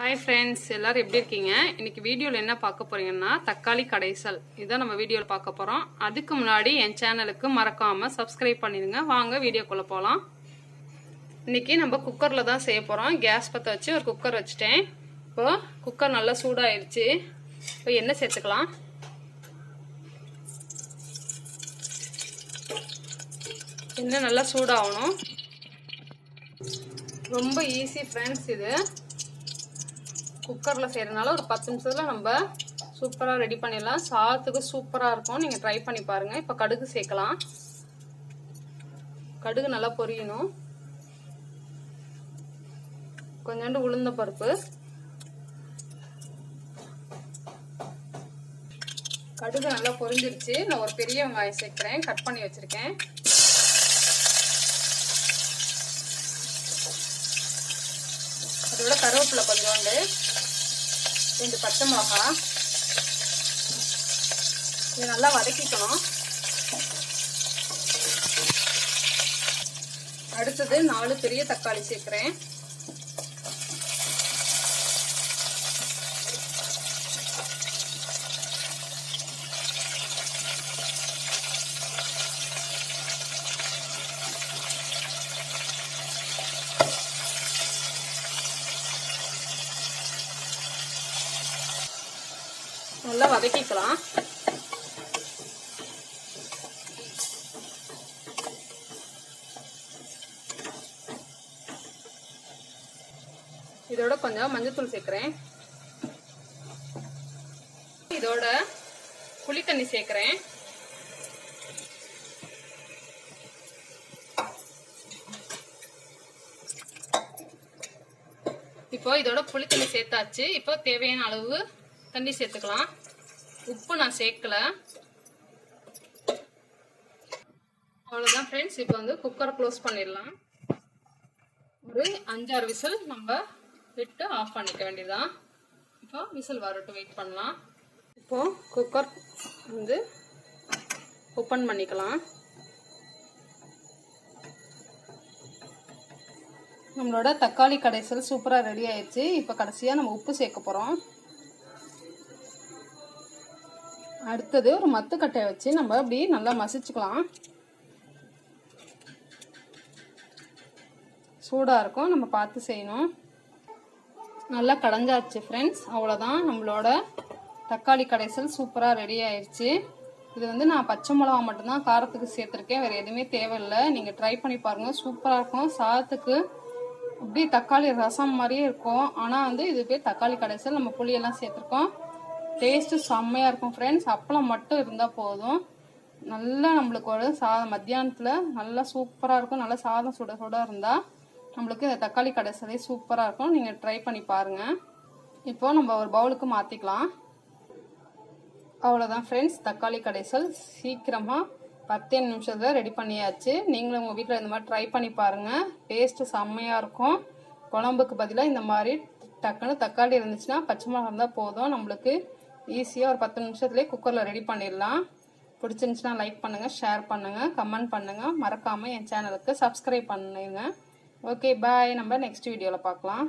Hi friends, எல்லாரும் எப்படி இருக்கீங்க? இன்னைக்கு வீடியோல என்ன பார்க்க போறீங்கன்னா தக்காளி கடைசல். இத நம்ம வீடியோல பார்க்க போறோம். அதுக்கு முன்னாடி என் சேனலுக்கு மறக்காம Subscribe பண்ணிடுங்க. வாங்க வீடியோக்குள்ள போலாம். இன்னைக்கு நம்ம குக்கர்ல தான் செய்ய போறோம். கேஸ் பத்த வச்சு ஒரு குக்கர் வச்சிட்டேன். இப்போ குக்கர் நல்லா சூடாயிருச்சு. இப்போ எண்ணெய் சேர்த்துக்கலாம். எண்ணெய் நல்லா சூடாகணும். ரொம்ப ஈஸி फ्रेंड्स இது. குக்கர்ல செய்யறதுனால ஒரு 10 நிமிஷத்துல நம்ம சூப்பரா ரெடி பண்ணிடலாம். சாதத்துக்கு சூப்பரா இருக்கும். நீங்க ட்ரை பண்ணி பாருங்க. இப்ப கடுகு சேர்க்கலாம். கடுகு நல்லா பொரியணும். கொஞ்சோண்டு உளுந்த பருப்பு, கடுகு நல்லா பொரிஞ்சிருச்சு. நான் ஒரு பெரிய வெங்காயம் சேர்க்கிறேன், கட் பண்ணி வச்சிருக்கேன். அதோட கருவேப்பிலை கொஞ்சோண்டு, 2 பச்சை மிளகாய், இதை நல்லா வதக்கிக்கணும். அடுத்தது 4 பெரிய தக்காளி சேர்க்கிறேன். நல்லா வதக்கிக்கலாம். இதோட கொஞ்சம் மஞ்சள்தூள் சேர்க்கிறேன். இதோட புளி தண்ணி சேர்க்கிறேன். இப்போ இதோட புளி தண்ணி சேர்த்தாச்சு. இப்போ தேவையான அளவு தண்ணி சேர்த்துக்கலாம். உப்பு நான் சேர்க்கல. அவ்வளவுதான் ஃப்ரெண்ட்ஸ். இப்போ வந்து குக்கர் க்ளோஸ் பண்ணிடலாம். ஒரு 5-6 விசில் நம்ம விட்டு ஆஃப் பண்ணிக்க வேண்டியதுதான். இப்போ விசில் வரட்டும், வெயிட் பண்ணலாம். இப்போ குக்கர் வந்து ஓப்பன் பண்ணிக்கலாம். நம்மளோட தக்காளி கடைசல் சூப்பரா ரெடி ஆயிடுச்சு. இப்போ கடைசியா நம்ம உப்பு சேர்க்க போறோம். அடுத்தது ஒரு மத்துக்கட்டையை வச்சு நம்ம அப்படி நல்லா மசிச்சுக்கலாம். சூடா இருக்கும், நம்ம பார்த்து செய்யணும். நல்லா கடைஞ்சாச்சு ஃப்ரெண்ட்ஸ். அவ்வளோதான், நம்மளோட தக்காளி கடைசல் சூப்பரா ரெடி ஆயிடுச்சு. இது வந்து நான் பச்சை மிளகா மட்டும்தான் காரத்துக்கு சேர்த்துருக்கேன், வேற எதுவுமே தேவையில்லை. நீங்க ட்ரை பண்ணி பாருங்க, சூப்பரா இருக்கும். சாதத்துக்கு அப்படி தக்காளி ரசம் மாதிரியே இருக்கும். ஆனா வந்து இது பேர் தக்காளி கடைசல். நம்ம புளியெல்லாம் சேர்த்துருக்கோம். டேஸ்ட் செம்மையா இருக்கும் ஃப்ரெண்ட்ஸ். அப்பளம் மட்டும் இருந்தா போதும். நல்லா நம்மளுக்கு ஒரு சாதம் மத்தியானத்துல நல்லா சூப்பரா இருக்கும். நல்லா சாதம் சுட சுட இருந்தா நம்மளுக்கு இந்த தக்காளி கடைசலே சூப்பரா இருக்கும். நீங்க ட்ரை பண்ணி பாருங்க. இப்போ நம்ம ஒரு பவுலுக்கு மாத்திக்கலாம். அவ்வளவுதான் ஃப்ரெண்ட்ஸ், தக்காளி கடைசல் சீக்கிரமா 10 நிமிஷத்துல ரெடி பண்ணியாச்சு. நீங்களும் உங்க வீட்டுல இந்த மாதிரி ட்ரை பண்ணி பாருங்க. டேஸ்ட் செம்மையா இருக்கும். குழம்புக்கு பதிலாக இந்த மாதிரி டக்குன்னு தக்காளி இருந்துச்சுன்னா பச்சை மிளகா இருந்தால் போதும். நம்மளுக்கு ஈஸியாக ஒரு 10 நிமிஷத்துலேயே குக்கரில் ரெடி பண்ணிடலாம். பிடிச்சிருந்துச்சுன்னா லைக் பண்ணுங்கள், ஷேர் பண்ணுங்கள், கமெண்ட் பண்ணுங்கள். மறக்காமல் என் சேனலுக்கு சப்ஸ்கிரைப் பண்ணுங்க. ஓகே பாய், நம்ம நெக்ஸ்ட் வீடியோவில் பார்க்கலாம்.